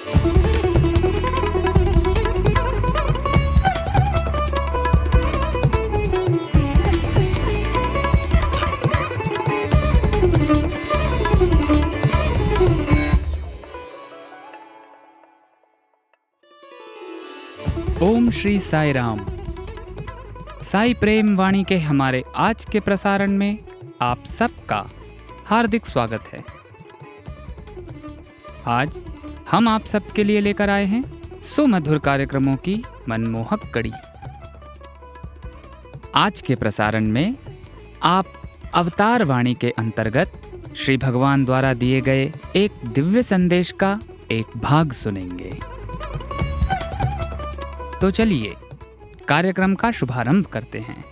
ओम श्री साई राम। साई प्रेम वाणी के हमारे आज के प्रसारण में आप सबका हार्दिक स्वागत है। आज हम आप सबके लिए लेकर आए हैं सुमधुर कार्यक्रमों की मनमोहक कड़ी। आज के प्रसारण में आप अवतार वाणी के अंतर्गत श्री भगवान द्वारा दिए गए एक दिव्य संदेश का एक भाग सुनेंगे। तो चलिए कार्यक्रम का शुभारंभ करते हैं।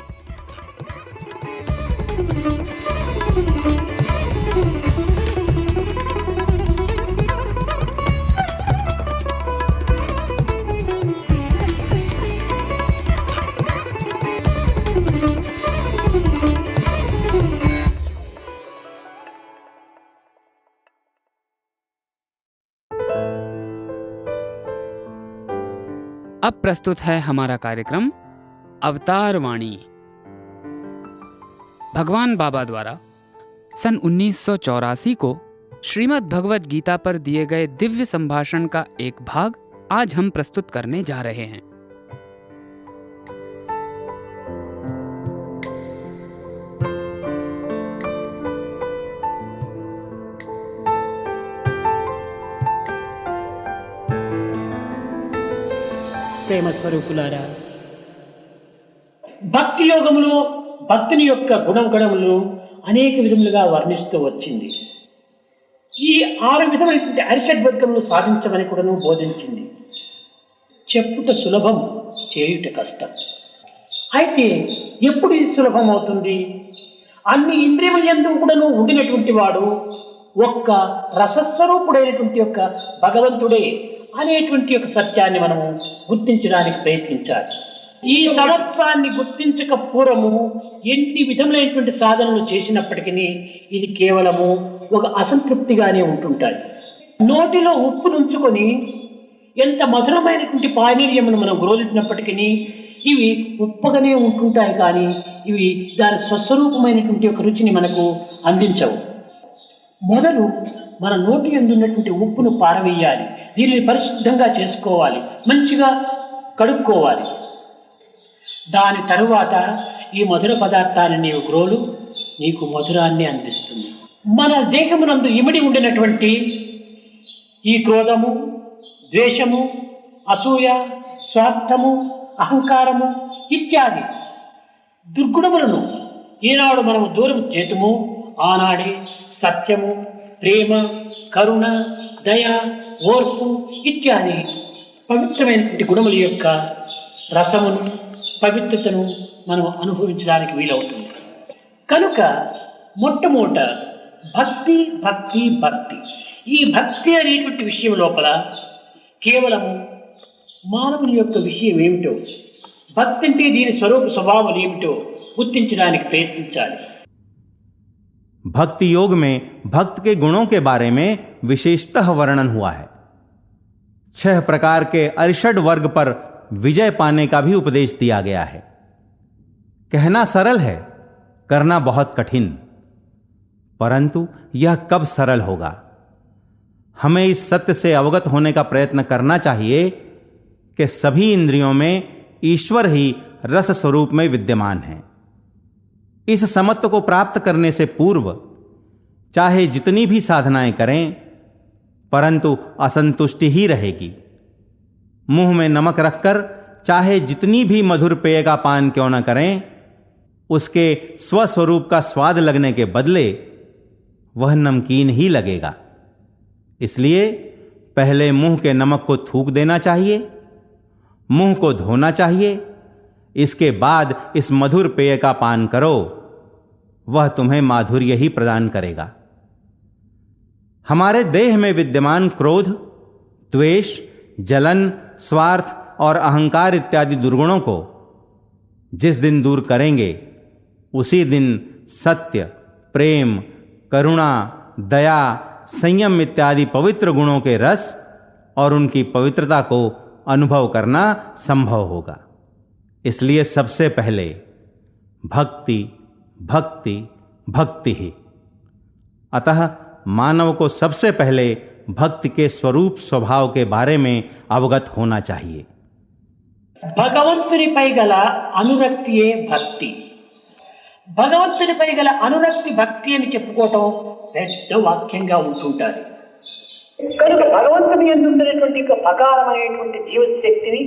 अब प्रस्तुत है हमारा कार्यक्रम अवतार वाणी। भगवान बाबा द्वारा सन 1984 को श्रीमद् भगवद गीता पर दिए गए दिव्य संभाषण का एक भाग आज हम प्रस्तुत करने जा रहे हैं। ప్రేమ స్వరూపులారా, భక్తి యోగములో భక్తుని యొక్క గుణగణములను అనేక విధములుగా వర్ణిస్తూ వచ్చింది. ఈ 6 విధమైనటువంటి అరిషడ్ వర్గములు సాధించమని కూడాను బోధించింది. చెప్పుట సులభం, చేయుట కష్టం. అయితే ఎప్పుడు ఇది సులభం అవుతుంది? అన్ని ఇంద్రియముల యందు కూడాను ఉండినటువంటి వాడు ఒక్క రసస్వరూపుడైనటువంటి యొక్క భగవంతుడే అనేటువంటి ఒక సత్యాన్ని మనము గుర్తించడానికి ప్రయత్నించాలి. ఈ సమత్వాన్ని గుర్తించక పూర్వము ఎన్ని విధములైనటువంటి సాధనలు చేసినప్పటికీ ఇది కేవలము ఒక అసంతృప్తిగానే ఉంటుంటాయి. నోటిలో ఉప్పు నుంచుకొని ఎంత మధురమైనటువంటి పానీయమును మనం గ్రోలించినప్పటికీ ఇవి ఉప్పగానే ఉంటుంటాయి, కానీ ఇవి దాని స్వస్వరూపమైనటువంటి ఒక రుచిని మనకు అందించవు. మొదలు మన నోటి యందు ఉన్నటువంటి ఉప్పును పారవేయాలి. దీనిని పరిశుద్ధంగా చేసుకోవాలి, మంచిగా కడుక్కోవాలి. దాని తరువాత ఈ మధుర పదార్థాన్ని నీవు గ్రోలు, నీకు మధురాన్ని అందిస్తుంది. మన దేహమునందు ఇమిడి ఉండినటువంటి ఈ క్రోధము, ద్వేషము, అసూయ, స్వార్థము, అహంకారము ఇత్యాది దుర్గుణములను ఈనాడు మనము దూరం చేతుము, ఆనాడే సత్యము, ప్రేమ, కరుణ, దయ, ఓర్పు ఇత్యాది పవిత్రమైనటువంటి గుణముల యొక్క రసమును, పవిత్రతను మనం అనుభవించడానికి వీలవుతుంది. కనుక మొట్టమొదట భక్తి భక్తి భక్తి. ఈ భక్తి అనేటువంటి విషయం లోపల కేవలము మానవుని యొక్క విషయం ఏమిటో, భక్తి అంటే దీని స్వభావం ఏమిటో గుర్తించడానికి ప్రయత్నించాలి. भक्ति योग में भक्त के गुणों के बारे में विशेषतः वर्णन हुआ है। 6 प्रकार के अरिषड वर्ग पर विजय पाने का भी उपदेश दिया गया है। कहना सरल है, करना बहुत कठिन, परंतु यह कब सरल होगा? हमें इस सत्य से अवगत होने का प्रयत्न करना चाहिए कि सभी इंद्रियों में ईश्वर ही रस स्वरूप में विद्यमान है। इस समत्व को प्राप्त करने से पूर्व चाहे जितनी भी साधनाएं करें, परंतु असंतुष्टि ही रहेगी। मुंह में नमक रखकर चाहे जितनी भी मधुर पेय का पान क्यों न करें, उसके स्वस्वरूप का स्वाद लगने के बदले वह नमकीन ही लगेगा। इसलिए पहले मुंह के नमक को थूक देना चाहिए, मुंह को धोना चाहिए, इसके बाद इस मधुर पेय का पान करो, वह तुम्हें माधुर्य ही प्रदान करेगा। हमारे देह में विद्यमान क्रोध, द्वेष, जलन, स्वार्थ और अहंकार इत्यादि दुर्गुणों को जिस दिन दूर करेंगे, उसी दिन सत्य, प्रेम, करुणा, दया, संयम इत्यादि पवित्र गुणों के रस और उनकी पवित्रता को अनुभव करना संभव होगा। इसलिए सबसे पहले भक्ति भक्ति भक्ति ही। अतः मानव को सबसे पहले भक्ति के स्वरूप स्वभाव के बारे में अवगत होना चाहिए। భగవంతునిపై గల అనురక్తియే భక్తి. భగవంతునిపై గల అనురక్తి భక్తి అని చెప్పుకోవటం పెద్ద వాక్యంగా ఉంటుంటారు. కనుక భగవంతుని యందు ఉన్నటువంటి యొక్క అకారమైనటువంటి జీవశక్తిని,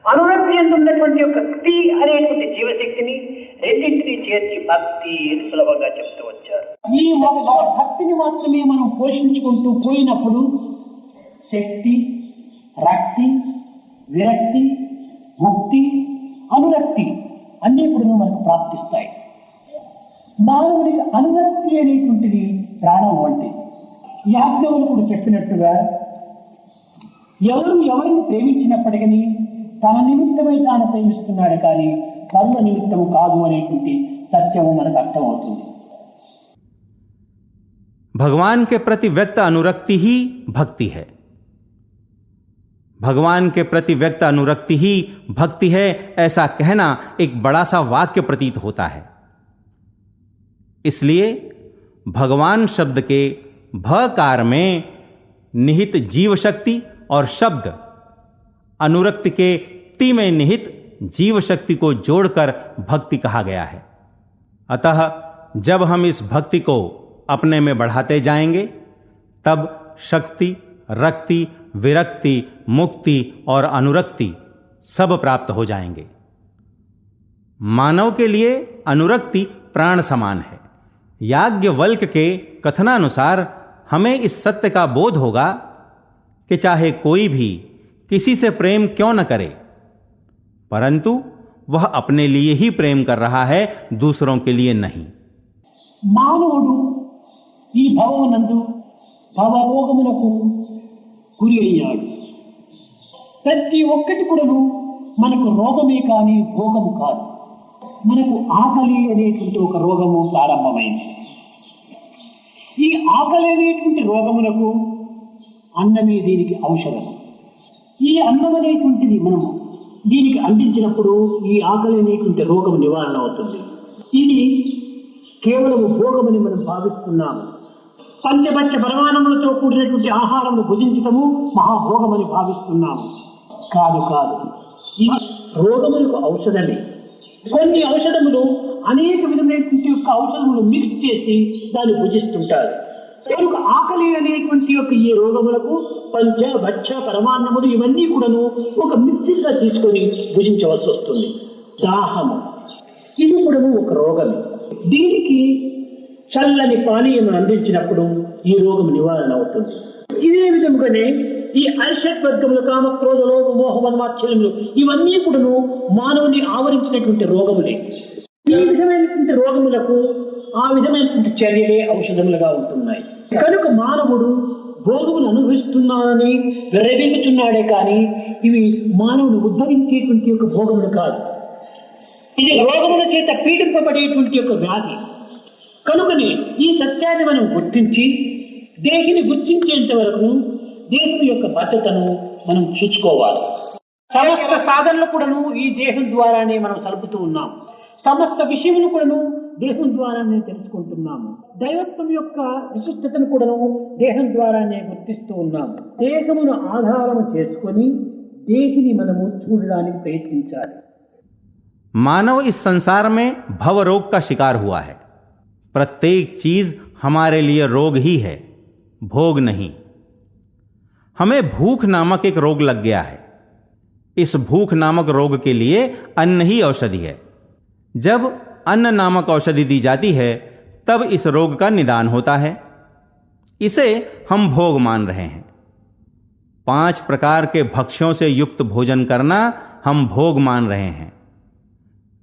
అనురక్తి యందు ఉన్నటువంటి యొక్క క్తి అనేటువంటి జీవశక్తిని రెండింటినీ చేర్చి భక్తి అని సులభంగా చెప్తూ వచ్చారు. ఈ ఒక భక్తిని మాత్రమే మనం పోషించుకుంటూ పోయినప్పుడు శక్తి, రక్తి, విరక్తి, ముక్తి, అనురక్తి అన్నీ కూడా మనకు ప్రాప్తిస్తాయి. మానవుడికి అనురక్తి అనేటువంటిది ప్రాణం వంటి. యాజ్ఞవల్కుడు చెప్పినట్టుగా ఎవరు ఎవరిని ప్రేమించినప్పటికీ తన నిమిత్తమై తాను ప్రేమిస్తున్నాడు కానీ కర్మ నిమిత్తము కాదు అనేటువంటి సత్యము మనకు అర్థమవుతుంది. भगवान के प्रति व्यक्त अनुरक्ति ही भक्ति है। भगवान के प्रति व्यक्त अनुरक्ति ही भक्ति है, ऐसा कहना एक बड़ा सा वाक्य प्रतीत होता है। इसलिए भगवान शब्द के भकार में निहित जीव शक्ति और शब्द अनुरक्ति के ति में निहित जीव शक्ति को जोड़कर भक्ति कहा गया है। अतः जब हम इस भक्ति को अपने में बढ़ाते जाएंगे तब शक्ति, रक्ति, विरक्ति, मुक्ति और अनुरक्ति सब प्राप्त हो जाएंगे। मानव के लिए अनुरक्ति प्राण समान है। याज्ञवल्क्य के कथनानुसार हमें इस सत्य का बोध होगा कि चाहे कोई भी किसी से प्रेम क्यों न करे, परंतु वह अपने लिए ही प्रेम कर रहा है, दूसरों के लिए नहीं। మానవుడు ఈ భవనందు భవరోగములకు గురి అయ్యాడు. ప్రతి ఒక్కటి కూడాను మనకు రోగమే కానీ భోగము కాదు. మనకు ఆకలి అనేటువంటి ఒక రోగము ప్రారంభమైంది. ఈ ఆకలి అనేటువంటి రోగములకు అన్నమే దీనికి ఔషధం. ఈ అన్నం అనేటువంటిది మనము దీనికి అందించినప్పుడు ఈ ఆకలి అనేటువంటి రోగం నివారణ అవుతుంది. ఇది కేవలం భోగమని మనం భావిస్తున్నాము. పంచభక్ష పరమాణములతో కూడినటువంటి ఆహారమును భుజించటము మహాభోగమని భావిస్తున్నాము. కాదు కాదు, ఇది రోగములకు ఔషధమే. కొన్ని ఔషధములు అనేక విధమైనటువంటి యొక్క ఔషధములు మిక్స్ చేసి దాన్ని భుజిస్తుంటారు. కనుక ఆకలి అనేటువంటి యొక్క ఈ రోగములకు పంచ భక్ష పరమాన్నములు ఇవన్నీ కూడాను ఒక మిక్సిగా తీసుకొని భుజించవలసి వస్తుంది. దాహము ఇది కూడా ఒక రోగమే. దీనికి చల్లని పానీయం అందించినప్పుడు ఈ రోగం నివారణ అవుతుంది. ఇదే విధముగానే ఈ అరిషడ్ వర్గములు కామ క్రోధ లోభ మోహ మదమాత్సర్యములు ఇవన్నీ కూడాను మానవుని ఆవరించినటువంటి రోగములే. ఈ విధమైనటువంటి రోగములకు ఆ విధమైనటువంటి చర్యలే ఔషధములుగా ఉంటున్నాయి. కనుక మానవుడు భోగములు అనుభవిస్తున్నానని విర్రవీగుతున్నాడే కానీ ఇవి మానవుని ఉద్ధరించేటువంటి యొక్క భోగములు కాదు. ఇది రోగముల చేత పీడింపబడేటువంటి యొక్క వ్యాధి. కనుకనే ఈ సత్యాన్ని మనం గుర్తించి దేహిని గుర్తించేంత వరకు దేహం యొక్క బాధ్యతను మనం చూసుకోవాలి. సమస్త సాధనలు కూడాను ఈ దేహం ద్వారానే మనం సలుపుతూ ఉన్నాం. సమస్త విషయములు కూడాను దేహం ద్వారానే తెలుసుకుంటున్నాము. దైవత్వం యొక్క విశిష్టతను కూడాను దేహం ద్వారానే గుర్తిస్తూ ఉన్నాము. దేహమును ఆధారము చేసుకొని దేహిని మనము చూడడానికి ప్రయత్నించాలి. मानव इस संसार में भव रोग का शिकार हुआ है। प्रत्येक चीज हमारे लिए रोग ही है, भोग नहीं। हमें भूख नामक एक रोग लग गया है। इस भूख नामक रोग के लिए अन्न ही औषधि है। जब अन्न नामक औषधि दी जाती है तब इस रोग का निदान होता है। इसे हम भोग मान रहे हैं। 5 प्रकार के भक्ष्यों से युक्त भोजन करना हम भोग मान रहे हैं।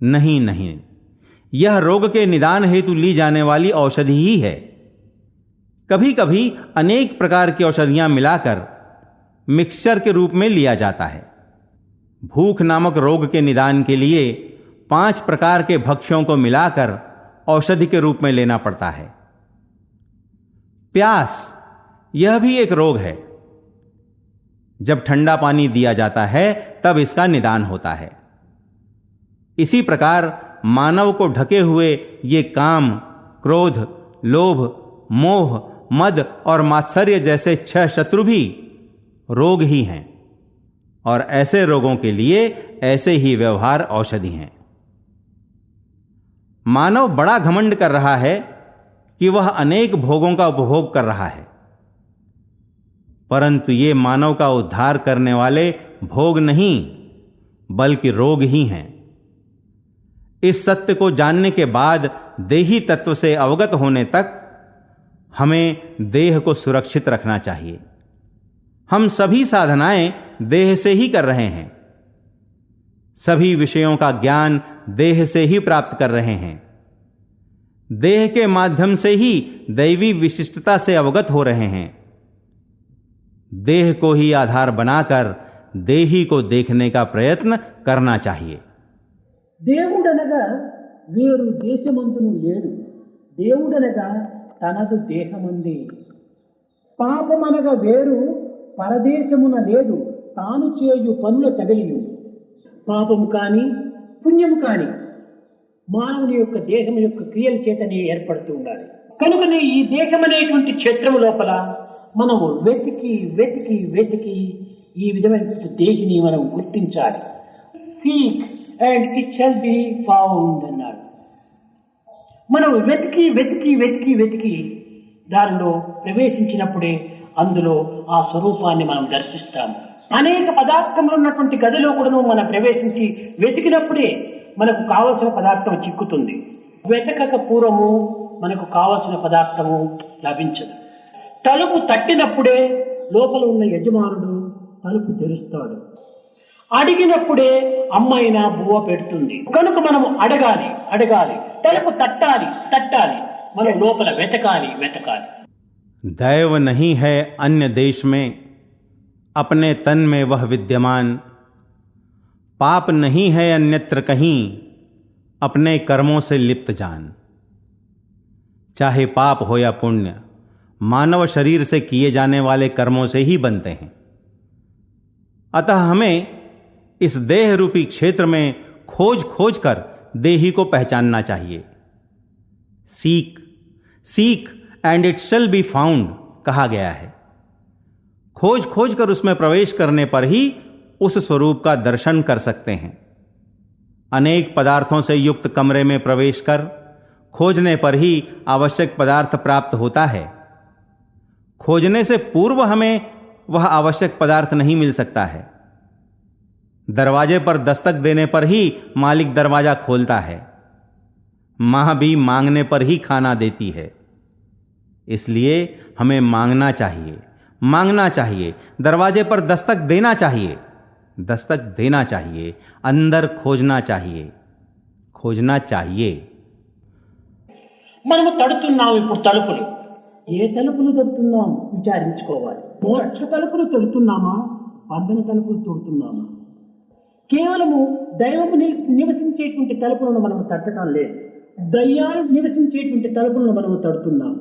नहीं नहीं, यह रोग के निदान हेतु ली जाने वाली औषधि ही है। कभी कभी अनेक प्रकार की औषधियां मिलाकर मिक्सचर के रूप में लिया जाता है। भूख नामक रोग के निदान के लिए 5 प्रकार के भक्ष्यों को मिलाकर औषधि के रूप में लेना पड़ता है। प्यास यह भी एक रोग है। जब ठंडा पानी दिया जाता है तब इसका निदान होता है। इसी प्रकार मानव को ढके हुए ये काम, क्रोध, लोभ, मोह, मद और मात्सर्य जैसे 6 शत्रु भी रोग ही हैं, और ऐसे रोगों के लिए ऐसे ही व्यवहार औषधि हैं। मानव बड़ा घमंड कर रहा है कि वह अनेक भोगों का उपभोग कर रहा है, परंतु ये मानव का उद्धार करने वाले भोग नहीं बल्कि रोग ही हैं। इस सत्य को जानने के बाद देही तत्व से अवगत होने तक हमें देह को सुरक्षित रखना चाहिए। हम सभी साधनाएं देह से ही कर रहे हैं, सभी विषयों का ज्ञान देह से ही प्राप्त कर रहे हैं, देह के माध्यम से ही दैवी विशिष्टता से अवगत हो रहे हैं। देह को ही आधार बनाकर देही को देखने का प्रयत्न करना चाहिए। దేవుడనగా వేరు దేశమందును లేడు, దేవుడనగా తనదు దేహమందే. పాపమనగా వేరు పరదేశమున లేదు, తాను చేయు పనుల తగలియు. పాపము కాని పుణ్యము కాని మానవుని యొక్క దేహం యొక్క క్రియల చేతనే ఏర్పడుతూ ఉండాలి. కనుకనే ఈ దేహం అనేటువంటి క్షేత్రము లోపల మనము వెతికి వెతికి వెతికి ఈ విధమైన దేహిని మనం గుర్తించాలి. Seek and it shall be found అన్నాడు. మనం వెతికి వెతికి వెతికి వెతికి దానిలో ప్రవేశించినప్పుడే అందులో ఆ స్వరూపాన్ని మనం దర్శిస్తాము. అనేక పదార్థములు ఉన్నటువంటి గదిలో కూడా మనం ప్రవేశించి వెతికినప్పుడే మనకు కావలసిన పదార్థం చిక్కుతుంది. వెతకక పూర్వము మనకు కావలసిన పదార్థము లభించదు. తలుపు తట్టినప్పుడే లోపల ఉన్న యజమానుడు తలుపు తెరుస్తాడు. అడిగినప్పుడే అమ్మాయినా బువ్వ పెడుతుంది. కనుక మనము అడగాలి అడగాలి, తలుపు తట్టాలి తట్టాలి, మనం లోపల వెతకాలి వెతకాలి. दैव नहीं है अन्य देश में, अपने तन में वह विद्यमान। पाप नहीं है अन्यत्र कहीं, अपने कर्मों से लिप्त जान। चाहे पाप हो या पुण्य, मानव शरीर से किए जाने वाले कर्मों से ही बनते हैं। अतः हमें इस देह रूपी क्षेत्र में खोज खोज कर देही को पहचानना चाहिए। Seek seek and it shall be found कहा गया है। खोज खोज कर उसमें प्रवेश करने पर ही उस स्वरूप का दर्शन कर सकते हैं। अनेक पदार्थों से युक्त कमरे में प्रवेश कर खोजने पर ही आवश्यक पदार्थ प्राप्त होता है। खोजने से पूर्व हमें वह आवश्यक पदार्थ नहीं मिल सकता है। दरवाजे पर दस्तक देने पर ही मालिक दरवाजा खोलता है। मां भी मांगने पर ही खाना देती है। इसलिए हमें मांगना चाहिए, मांगना चाहिए, दरवाजे पर दस्तक देना चाहिए, दस्तक देना चाहिए, अंदर खोजना चाहिए, खोजना चाहिए। మనము తడుతున్నాము ఇప్పుడు తలుపులు. ఏ తలుపులు తడుతున్నాం విచారించుకోవాలి. మోక్ష తలుపులు తడుతున్నామా, బంధన తలుపులు తడుతున్నామా? కేవలము దైవము నివసించేటువంటి తలుపులను మనము తట్టడం లేదు. దయ్యాలు నివసించేటువంటి తలుపులను మనము తడుతున్నాము.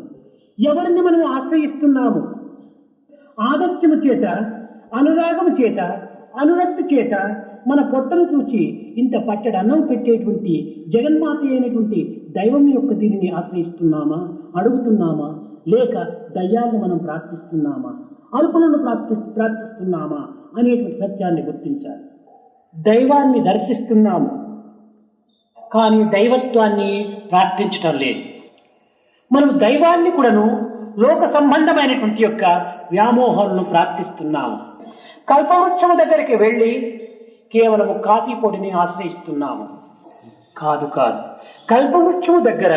ఎవరిని మనం ఆశ్రయిస్తున్నాము? ఆదర్శము చేత, అనురాగము చేత, అనురక్తి చేత మన పొట్టను చూచి ఇంత పచ్చడి అన్నం పెట్టేటువంటి జగన్మాత అయినటువంటి దైవం యొక్క దీనిని ఆశ్రయిస్తున్నామా, అడుగుతున్నామా, లేక దయ్యాలను మనం ప్రార్థిస్తున్నామా, అల్పులను ప్రార్థిస్తున్నామా అనేటువంటి సత్యాన్ని గుర్తించాలి. దైవాన్ని దర్శిస్తున్నాము, కానీ దైవత్వాన్ని ప్రార్థించటం లేదు. మనం దైవాన్ని కూడాను లోక సంబంధమైనటువంటి యొక్క వ్యామోహాలను ప్రార్థిస్తున్నాము. కల్పవృక్షము దగ్గరికి వెళ్ళి కేవలము కాఫీ పొడిని ఆశ్రయిస్తున్నాము. కాదు కాదు, కల్పవృక్షము దగ్గర,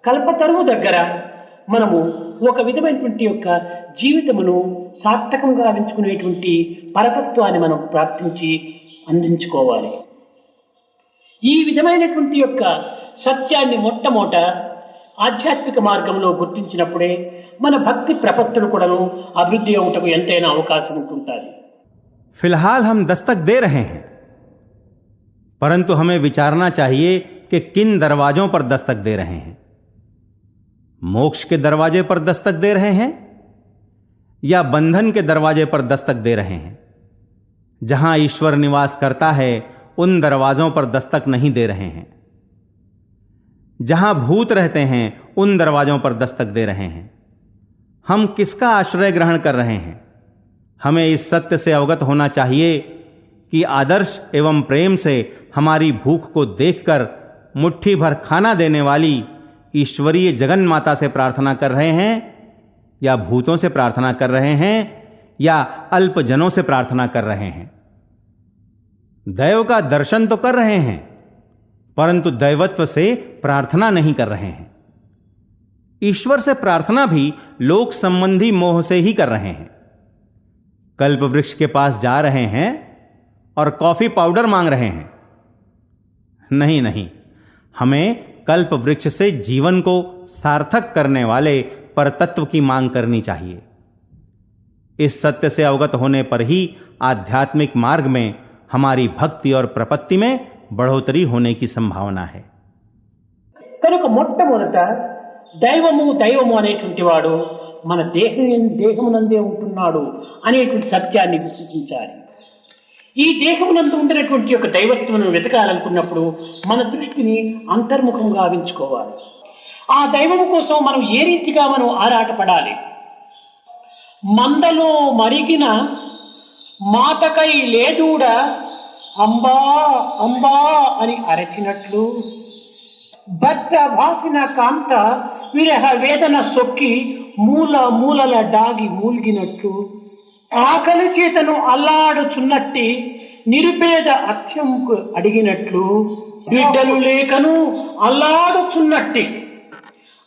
కల్పతరువు దగ్గర మనము ఒక విధమైనటువంటి యొక్క జీవితమును సార్థకంగా గావించుకునేటువంటి పరతత్వాన్ని మనం ప్రార్థించి అందించుకోవాలి. ఈ విధమైనటువంటి యొక్క సత్యాన్ని మొట్టమొదట ఆధ్యాత్మిక మార్గంలో గుర్తించినప్పుడే మన భక్తి ప్రపత్తులు కూడాను అభివృద్ధి అవుటకు ఎంతైనా అవకాశం ఉంటుంటుంది. फिलहाल हम दस्तक दे रहे हैं, परंतु हमें विचारना चाहिए कि किन दरवाजों पर दस्तक दे रहे हैं। मोक्ष के दरवाजे पर दस्तक दे रहे हैं या बंधन के दरवाजे पर दस्तक दे रहे हैं। जहां ईश्वर निवास करता है उन दरवाजों पर दस्तक नहीं दे रहे हैं। जहां भूत रहते हैं उन दरवाजों पर दस्तक दे रहे हैं। हम किसका आश्रय ग्रहण कर रहे हैं? हमें इस सत्य से अवगत होना चाहिए कि आदर्श एवं प्रेम से हमारी भूख को देखकर मुट्ठी भर खाना देने वाली ईश्वरीय जगन माता से प्रार्थना कर रहे हैं, या भूतों से प्रार्थना कर रहे हैं, या अल्पजनों से प्रार्थना कर रहे हैं। दैव का दर्शन तो कर रहे हैं, परंतु दैवत्व से प्रार्थना नहीं कर रहे हैं। ईश्वर से प्रार्थना भी लोक संबंधी मोह से ही कर रहे हैं। कल्प वृक्ष के पास जा रहे हैं और कॉफी पाउडर मांग रहे हैं। नहीं नहीं, हमें कल्प वृक्ष से जीवन को सार्थक करने वाले परतत्व की मांग करनी चाहिए। इस सत्य से अवगत होने पर ही आध्यात्मिक मार्ग में हमारी भक्ति और प्रपत्ति में बढ़ोतरी होने की संभावना है। కనుక మొట్టమొదట దైవము అనేటువంటి వాడు మన దేహమునందే ఉంటున్నాడు అనేటువంటి సత్యాన్ని విశ్వసించాలి. ఈ దేహమునందు ఉండినటువంటి యొక్క దైవత్వమును వెతకాలనుకున్నప్పుడు మన దృష్టిని అంతర్ముఖం గావించుకోవాలి. ఆ దైవము కోసం మనం ఏ రీతిగా మనం ఆరాటపడాలి. మందలో మరిగిన మాతకై లేదూడ అంబా అంబా అని అరచినట్లు, భర్త భాసిన కాంత విరహ వేదన సొక్కి మూలల డాగి మూల్గినట్లు, ఆకలి చేతను అల్లాడుచున్నట్టి నిరుపేద అత్యంకు అడిగినట్లు, బిడ్డలు లేకను అల్లాడుచున్నట్టి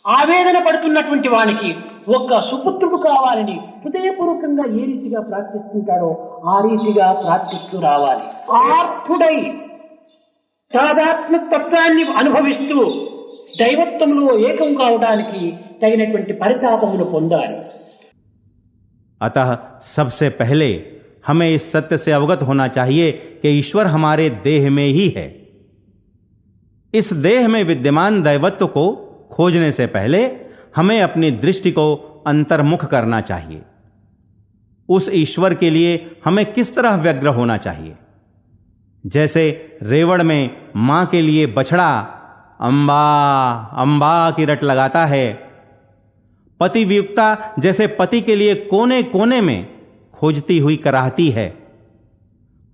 ఆవేదన పడుతున్నటువంటి వానికి ఒక్క సుపుత్రుడు కావాలని హృదయపూర్వకంగా ఏ రీతిగా ప్రార్థిస్తుంటాడో ఆ రీతిగా ప్రార్థిస్తూ రావాలి. ఆర్తుడై తాదాత్మ తత్వాన్ని అనుభవిస్తూ దైవత్వంలో ఏకం కావడానికి తగినటువంటి పరితాపమును పొందాలి. अतः सबसे पहले हमें इस सत्य से अवगत होना चाहिए कि ईश्वर हमारे देह में ही है। इस देह में विद्यमान दैवत्व को खोजने से पहले हमें अपनी दृष्टि को अंतर्मुख करना चाहिए। उस ईश्वर के लिए हमें किस तरह व्यग्र होना चाहिए? जैसे रेवड़ में मां के लिए बछड़ा अंबा अंबा की रट लगाता है, पति वियुक्ता जैसे पति के लिए कोने कोने में खोजती हुई कराहती है,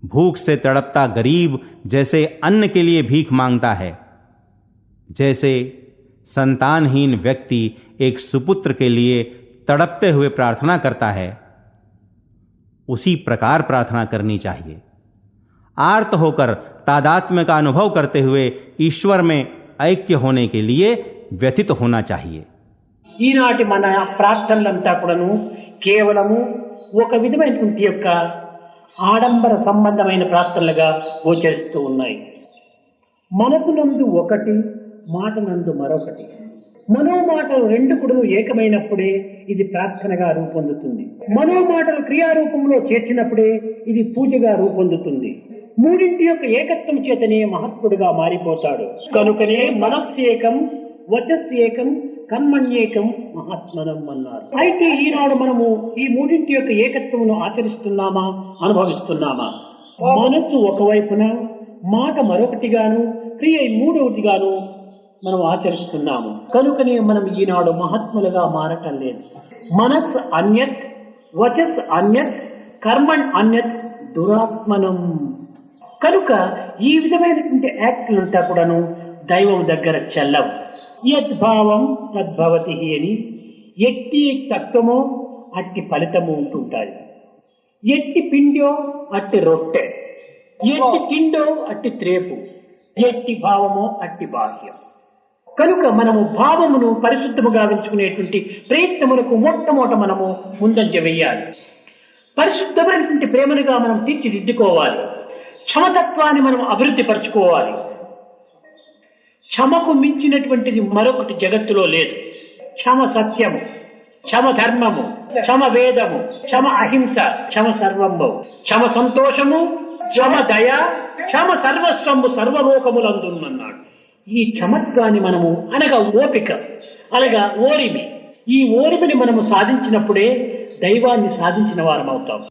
भूख से तड़पता गरीब जैसे अन्न के लिए भीख मांगता है, जैसे संतानहीन व्यक्ति एक सुपुत्र के लिए तड़पते हुए प्रार्थना करता है, उसी प्रकार प्रार्थना करनी चाहिए। आर्त होकर तादात्म्य का अनुभव करते हुए ईश्वर में ऐक्य होने के लिए व्यथित होना चाहिए। ఈనాటి మన ప్రార్థనలంతా కూడాను కేవలము ఒక విధమైనటువంటి యొక్క ఆడంబర సంబంధమైన ప్రార్థనలుగా గోచరిస్తూ ఉన్నాయి. మనసునందు ఒకటి, మాటనందు మరొకటి. మనోమాటలు రెండు కూడా ఏకమైనప్పుడే ఇది ప్రార్థనగా రూపొందుతుంది. మనోమాటలు క్రియారూపంలో చేర్చినప్పుడే ఇది పూజగా రూపొందుతుంది. మూడింటి యొక్క ఏకత్వం చేతనే మహాత్ముడుగా మారిపోతాడు. కనుకనే మనస్సేకం, వచస్సేకం, కర్మణ్యేకం మహాత్మనం అన్నారు. అయితే ఈనాడు మనము ఈ మూడింటి యొక్క ఏకత్వమును ఆచరిస్తున్నామా, అనుభవిస్తున్నామా? మనస్సు ఒకవైపున, మాట మరొకటిగాను, క్రియ మూడవదిగాను మనం ఆచరిస్తున్నాము. కనుకనే మనం ఈనాడు మహాత్ములుగా మారటం లేదు. మనస్ అన్యత్, వచస్ అన్యత్, కర్మణ్ అన్యత్, దురాత్మనం. కనుక ఈ విధమైనటువంటి యాక్ట్లంతా కూడాను దైవం దగ్గర చెల్లవు. యద్భావం తద్భవతి అని ఎట్టి తత్వమో అట్టి ఫలితము ఉంటుంటాయి. ఎట్టి పిండో అట్టి రొట్టె, ఎట్టి తిండో అట్టి త్రేపు, ఎట్టి భావమో అట్టి బాహ్యం. కనుక మనము భావమును పరిశుద్ధముగా ఉంచుకునేటువంటి ప్రయత్నములకు మొట్టమొదట మనము ముందంజ వేయాలి. పరిశుద్ధమైనటువంటి ప్రేమనుగా మనం తీర్చిదిద్దుకోవాలి. క్షమతత్వాన్ని మనం అభివృద్ధి పరచుకోవాలి. క్షమకు మించినటువంటిది మరొకటి జగత్తులో లేదు. క్షమ సత్యము, క్షమ ధర్మము, క్షమ వేదము, క్షమ అహింస, క్షమ సర్వము, క్షమ సంతోషము, క్షమ దయ, క్షమ సర్వస్వము సర్వలోకములందున్నాడు. ఈ క్షమత్వాన్ని మనము అనగా ఓపిక, అనగా ఓరిమి, ఈ ఓరిమిని మనము సాధించినప్పుడే దైవాన్ని సాధించిన వారం అవుతాం.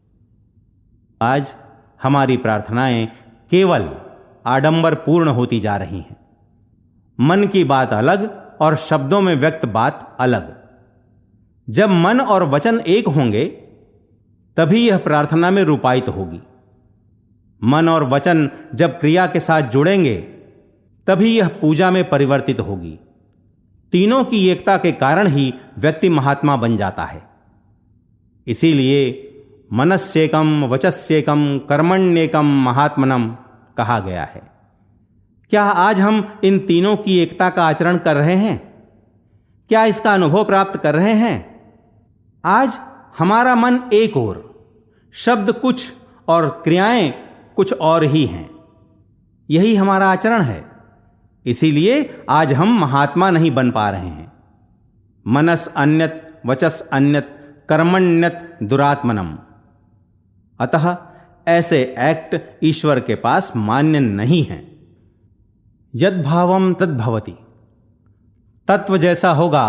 आज हमारी प्रार्थनाएं केवल आडंबर पूर्ण होती जा रही हैं. मन की बात अलग और शब्दों में व्यक्त बात अलग. जब मन और वचन एक होंगे तभी यह प्रार्थना में रूपायित होगी. मन और वचन जब क्रिया के साथ जुड़ेंगे तभी यह पूजा में परिवर्तित होगी. तीनों की एकता के कारण ही व्यक्ति महात्मा बन जाता है. इसीलिए मनस्येकम वचस्येकम कर्मण्येकम महात्मनम कहा गया है. क्या आज हम इन तीनों की एकता का आचरण कर रहे हैं? क्या इसका अनुभव प्राप्त कर रहे हैं? आज हमारा मन एक ओर, शब्द कुछ और क्रियाएं कुछ और ही हैं. यही हमारा आचरण है. इसीलिए आज हम महात्मा नहीं बन पा रहे हैं. मनस अन्यत वचस अन्यत कर्मण्यत दुरात्मनम. अतः ऐसे एक्ट ईश्वर के पास मान्य नहीं हैं. यद भावम तद भवति. तत्व जैसा होगा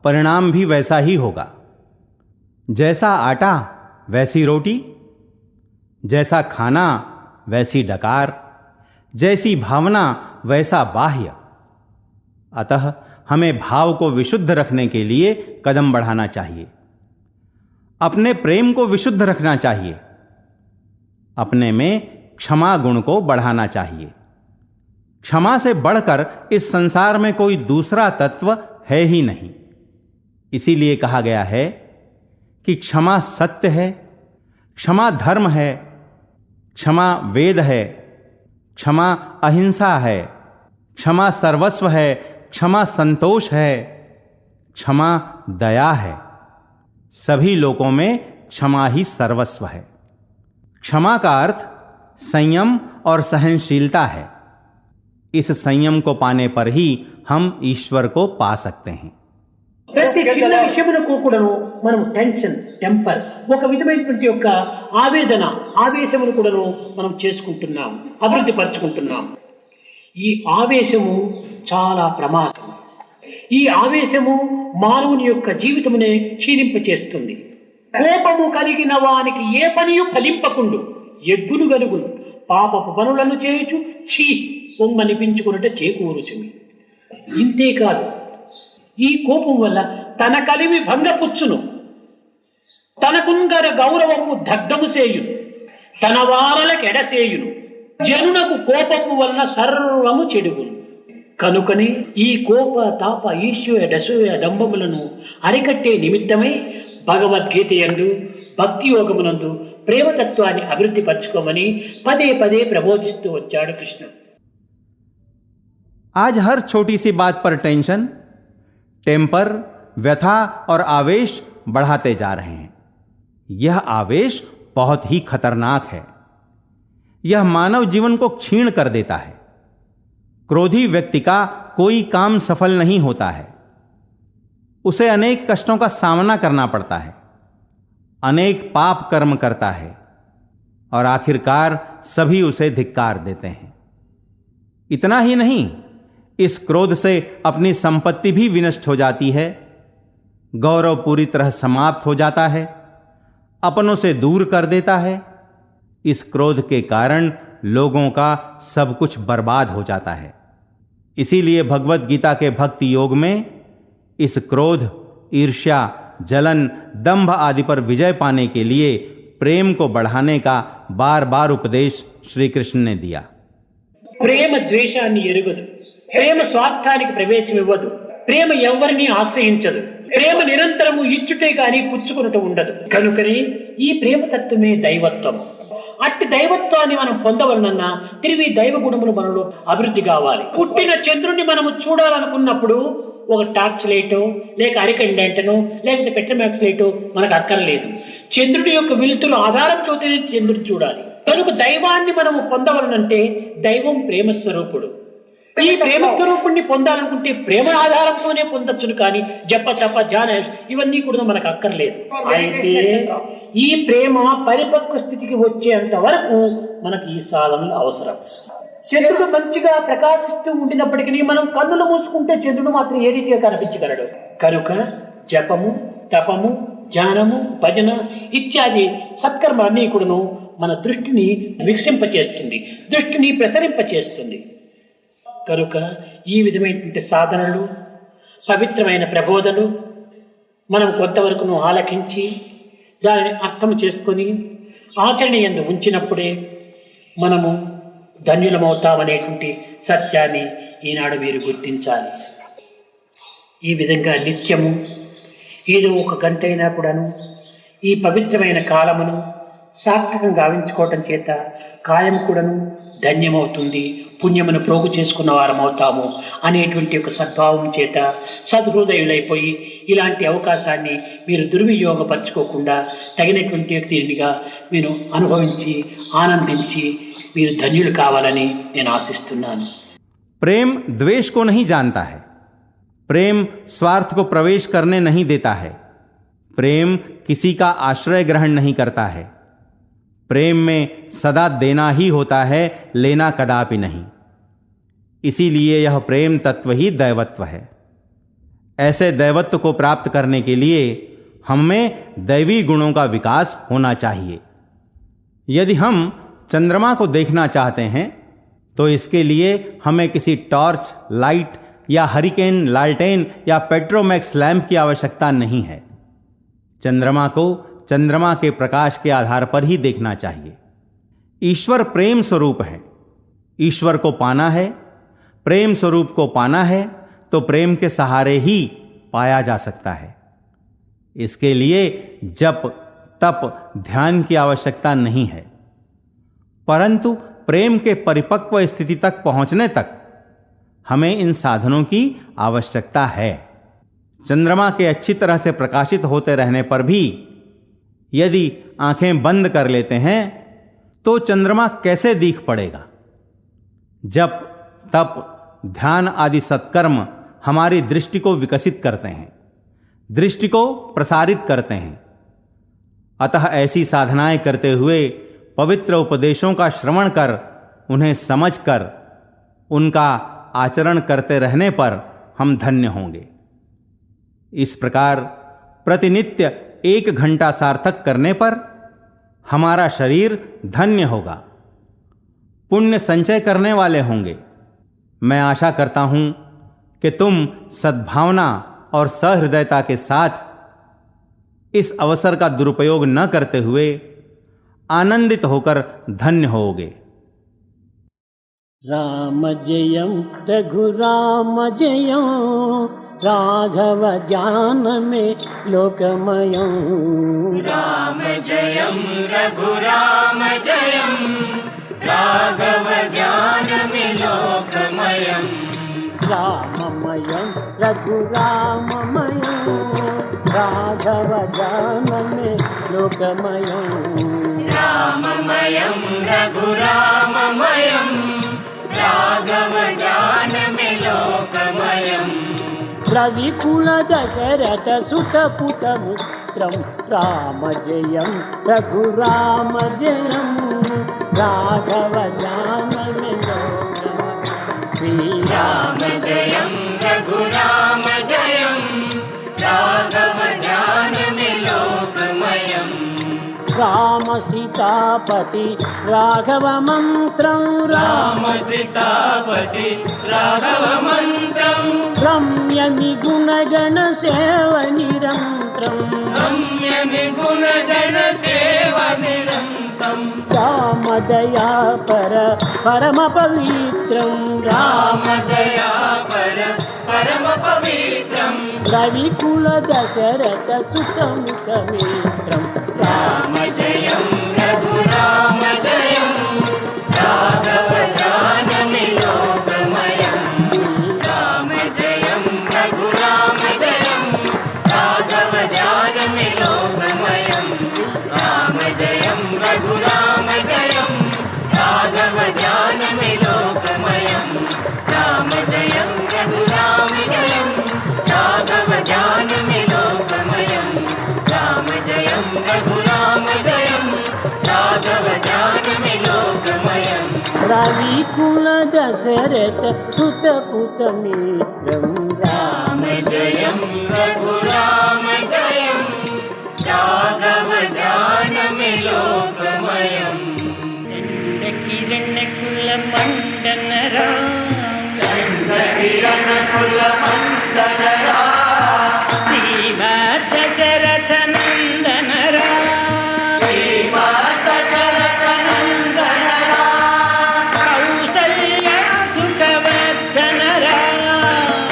परिणाम भी वैसा ही होगा. जैसा आटा वैसी रोटी, जैसा खाना वैसी डकार, जैसी भावना वैसा बाह्य. अतः हमें भाव को विशुद्ध रखने के लिए कदम बढ़ाना चाहिए. अपने प्रेम को विशुद्ध रखना चाहिए. अपने में क्षमा गुण को बढ़ाना चाहिए. क्षमा से बढ़कर इस संसार में कोई दूसरा तत्व है ही नहीं. इसीलिए कहा गया है कि क्षमा सत्य है, क्षमा धर्म है, क्षमा वेद है, क्षमा अहिंसा है, क्षमा सर्वस्व है, क्षमा संतोष है, क्षमा दया है. सभी लोगों में क्षमा ही सर्वस्व है. क्षमा का अर्थ संयम और सहनशीलता है. इस संयम को पाने पर ही हम ईश्वर को पा सकते हैं. ప్రతి చిన్న విషయమునకు కూడాను మనం టెన్షన్, టెంపర్, ఒక విధమైనటువంటి యొక్క ఆవేశమును కూడాను మనం చేసుకుంటున్నాం, అభివృద్ధి పరచుకుంటున్నాం. ఈ ఆవేశము చాలా ప్రమాదం. ఈ ఆవేశము మానవుని యొక్క జీవితమునే క్షీణింపచేస్తుంది. కోపము కలిగిన వానికి ఏ పనియు ఫలింపకుండు, ఎగ్గులు గలుగును, పాపపు పనులను చేయుచు ఛీ పొమ్మనిపించుకున్నట్టు చేకూరుచుమి. ఇంతేకాదు, ఈ కోపం వల్ల తన కలిమి భంగపుచ్చును, తనకుంగర గౌరవము దగ్ధము చేయును, తన వారలకెడసేయును. జనునకు కోపము వలన సర్వము చెడుగును. కనుకనే ఈ కోప తాప ఈర్ష్య డసూయ డంబములను అరికట్టే నిమిత్తమై భగవద్గీత యందు భక్తి యోగమునందు ప్రేమతత్వాన్ని అభివృద్ధి పరచుకోమని పదే పదే ప్రబోధిస్తూ వచ్చాడు కృష్ణుడు. आज हर छोटी सी बात पर टेंशन, टेम्पर, व्यथा और आवेश बढ़ाते जा रहे हैं. यह आवेश बहुत ही खतरनाक है. यह मानव जीवन को क्षीण कर देता है. क्रोधी व्यक्ति का कोई काम सफल नहीं होता है. उसे अनेक कष्टों का सामना करना पड़ता है, अनेक पाप कर्म करता है और आखिरकार सभी उसे धिक्कार देते हैं. इतना ही नहीं, इस क्रोध से अपनी संपत्ति भी विनष्ट हो जाती है, गौरव पूरी तरह समाप्त हो जाता है, अपनों से दूर कर देता है. इस क्रोध के कारण लोगों का सब कुछ बर्बाद हो जाता है. इसीलिए भगवत गीता के भक्ति योग में इस क्रोध, ईर्ष्या, जलन, दंभ आदि पर विजय पाने के लिए प्रेम को बढ़ाने का बार बार उपदेश श्री कृष्ण ने दिया. ప్రేమ ద్వేషాన్ని ఎరుగదు, ప్రేమ స్వార్థానికి ప్రవేశం ఇవ్వదు, ప్రేమ ఎవరిని ఆశ్రయించదు, ప్రేమ నిరంతరము ఇచ్చుటే గాని పుచ్చుకునట ఉండదు. కనుకనే ఈ ప్రేమ తత్వమే దైవత్వం. అట్టి దైవత్వాన్ని మనం పొందవలనన్నా తిరిగి దైవ గుణములు మనలో అభివృద్ధి కావాలి. పుట్టిన చంద్రుడిని మనము చూడాలనుకున్నప్పుడు ఒక టార్చ్ లైటో లేక అరికండెంటనో లేకపోతే పెట్రోమాక్స్ లైటో మనకు అక్కర్లేదు. చంద్రుడి యొక్క వెలుతురు ఆధారంతోనే చంద్రుడు చూడాలి. కనుక దైవాన్ని మనము పొందవలనంటే దైవం ప్రేమ స్వరూపుడు. ఈ ప్రేమ స్వరూపుణ్ణి పొందాలనుకుంటే ప్రేమ ఆధారంతోనే పొందొచ్చును, కానీ జప తప ధ్యాన ఇవన్నీ కూడా మనకు అక్కర్లేదు. అయితే ఈ ప్రేమ పరిపక్వ స్థితికి వచ్చేంత వరకు మనకి ఈ సాధనలు అవసరం. చంద్రుడు మంచిగా ప్రకాశిస్తూ ఉండినప్పటికీ మనం కన్నులు మూసుకుంటే చంద్రుడు మాత్రం ఏ రీతిగా కనిపించగలడు. కనుక జపము, తపము, ధ్యానము భజన ఇత్యాది సత్కర్మలన్నీ కూడాను మన దృష్టిని వికసింపచేస్తుంది, దృష్టిని ప్రసరింపచేస్తుంది. కనుక ఈ విధమైనటువంటి సాధనలు, పవిత్రమైన ప్రబోధలు మనం కొంతవరకును ఆలకించి దానిని అర్థం చేసుకొని ఆచరణ యందు ఉంచినప్పుడే మనము ధన్యులమవుతామనేటువంటి సత్యాన్ని ఈనాడు మీరు గుర్తించాలి. ఈ విధంగా నిత్యము ఏదో ఒక గంట అయినా కూడాను ఈ పవిత్రమైన కాలమును సార్థకంగా గావించుకోవటం చేత కాయం కూడాను ధన్యమవుతుంది, పుణ్యమును ప్రోగు చేసుకున్న వారమవుతాము అనేటువంటి ఒక సద్భావం చేత సద్హృదయులైపోయి ఇలాంటి అవకాశాన్ని మీరు దుర్వినియోగపరచుకోకుండా తగినటువంటి దీనిగా మీరు అనుభవించి ఆనందించి మీరు ధన్యులు కావాలని నేను ఆశిస్తున్నాను. प्रेम द्वेष को नहीं जानता है, प्रेम स्वार्थ को प्रवेश करने नहीं देता है, प्रेम किसी का आश्रय ग्रहण नहीं करता है, प्रेम में सदा देना ही होता है, लेना कदापि नहीं. इसीलिए यह प्रेम तत्व ही दैवत्व है. ऐसे दैवत्व को प्राप्त करने के लिए हमें दैवी गुणों का विकास होना चाहिए. यदि हम चंद्रमा को देखना चाहते हैं तो इसके लिए हमें किसी टॉर्च, लाइट या हरिकेन लालटेन या पेट्रोमैक्स लैंप की आवश्यकता नहीं है. चंद्रमा को चंद्रमा के प्रकाश के आधार पर ही देखना चाहिए. ईश्वर प्रेम स्वरूप है. ईश्वर को पाना है, प्रेम स्वरूप को पाना है तो प्रेम के सहारे ही पाया जा सकता है. इसके लिए जप, तप, ध्यान की आवश्यकता नहीं है, परंतु प्रेम के परिपक्व स्थिति तक पहुंचने तक हमें इन साधनों की आवश्यकता है. चंद्रमा के अच्छी तरह से प्रकाशित होते रहने पर भी यदि आंखें बंद कर लेते हैं तो चंद्रमा कैसे दिख पड़ेगा? जप, तप, ध्यान आदि सत्कर्म हमारी दृष्टि को विकसित करते हैं, दृष्टि को प्रसारित करते हैं. अतः ऐसी साधनाएं करते हुए पवित्र उपदेशों का श्रवण कर, उन्हें समझकर उनका आचरण करते रहने पर हम धन्य होंगे. इस प्रकार प्रतिनित्य 1 घंटा सार्थक करने पर हमारा शरीर धन्य होगा, पुण्य संचय करने वाले होंगे. मैं आशा करता हूं कि तुम सद्भावना और सहृदयता के साथ इस अवसर का दुरुपयोग न करते हुए आनंदित होकर धन्य होगे. राम जयं रघुराम जयं राघव ज्ञान में लोकमयं. राम जयं रघुराम जयं राघव ज्ञान में लोकमयं. राममयं रघुराममयं राघव ज्ञान में लोकमयं. राममयं रघुराममयं राघव ज्ञान में लोकमयं. रविकुल दशरथ सुत पुत मित्रं राम जयं रघुराम जयं राघव ज्ञान में लोकमयं. श्री राम जयं रघुराम जयं राघव ज्ञान में लोकमयं. राम सीतापति राघव मंत्रं राम सीतापति राघव मंत्रं रम्य निगुण गण सेव निरंतरं. रम्य निगुण गण सेवा निरंतरं. राम दया पर परम पवित्रं राम दया पर परम पवित्रं. रविकुल दशरथ सुत मित्रं. राम जयं रघुराम जयं राघव ज्ञान में लोकमयं. राम जयं रघुराम जयं राघव ज्ञान में लोकमयं. राम जयं रघुराम जयं राघव ज्ञान में लोकमयं. राम जयं रघुराम जयं राघव ज्ञान में लोकमयं. राम जयं रघुराम जयं राघव ज्ञान में लोकमयं. रविकुल दशरथ सुत पुत मित्रं. राम जयं रघुराम जयं राघव ध्यानमे लोकमयम् चण्डकिरणकुलमण्डनरा चन्द्रकिरणकुलमण्डनरा श्रीमद्दशरथनन्दनरा श्रीमातशरथनन्दनरा कौसल्यासुखवर्धनरा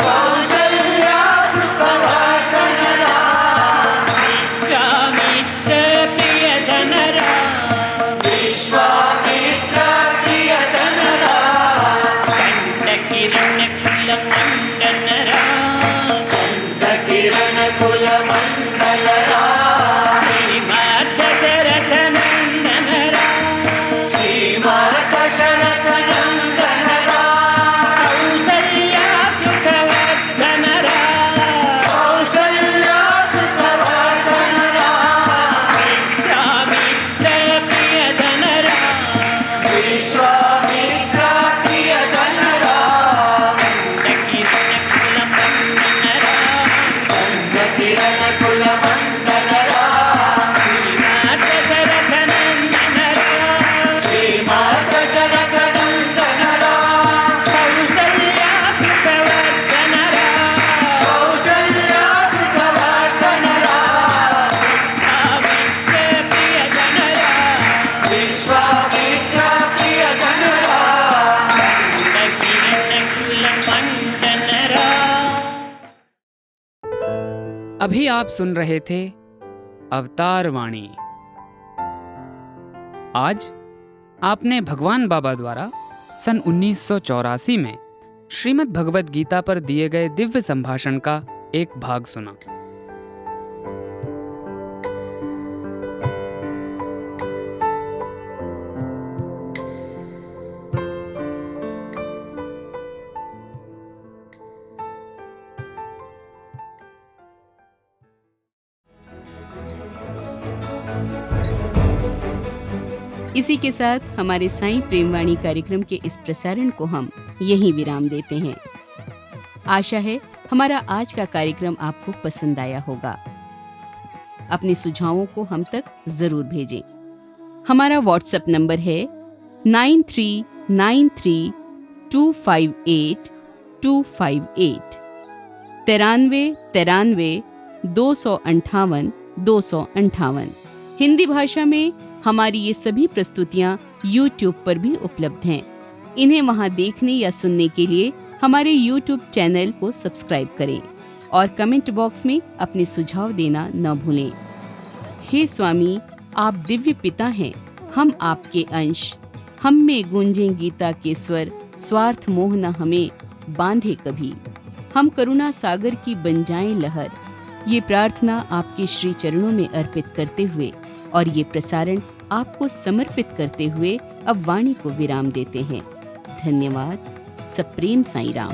कौसल्यासुखवर्धनरा विश्वामित्रप्रियधनरा विश्वामित्रप्रियधनरा चण्डकिरणकुलमण्डनरा चन्द्रकिरणकुलमण्डनरा श्रीमद्दशरथनन्दनरा श्रीमातशरथनन्दनरा कौसल्यासुखवर्धनरा कौसल्यासुखवर्धनरा विश्वामित्रप्रियधनरा विश्वामित्रप्रियधनरा चण्डकिरणकुलमण्डनरा चन्द्रकिरणकुलमण्डनरा श्रीमद्दशरथनन्दनरा श्रीमातशरथनन्दनरा कौसल्यासुखवर्धनरा कौसल्यासुखवर्धनरा विश्वामित्रप्रियधनरा विश्वामित्रप्रियधनरा चण्डकिरणकुलमण्डनरा। अभी आप सुन रहे थे अवतार वाणी। आज आपने भगवान बाबा द्वारा सन 1984 में श्रीमद् भगवद गीता पर दिए गए दिव्य संभाषण का एक भाग सुना। इसी के साथ हमारे साईं प्रेमवाणी कार्यक्रम के इस प्रसारण को हम यहीं विराम देते हैं। आशा है हमारा आज का कार्यक्रम आपको पसंद आया होगा। अपने सुझावों को हम तक जरूर भेजें। हमारा व्हाट्सएप नंबर है 9393258258 93 हिंदी भाषा में हमारी ये सभी प्रस्तुतियाँ YouTube पर भी उपलब्ध हैं। इन्हें वहाँ देखने या सुनने के लिए हमारे YouTube चैनल को सब्सक्राइब करें और कमेंट बॉक्स में अपने सुझाव देना न भूलें। हे स्वामी, आप दिव्य पिता हैं, हम आपके अंश। हम में गूंजें गीता के स्वर, स्वार्थ मोह न हमें बांधे कभी। हम करुणा सागर की बन जाएं लहर। ये प्रार्थना आपके श्री चरणों में अर्पित करते हुए और ये प्रसारण आपको समर्पित करते हुए अब वाणी को विराम देते हैं। धन्यवाद। सप्रेम साईं राम।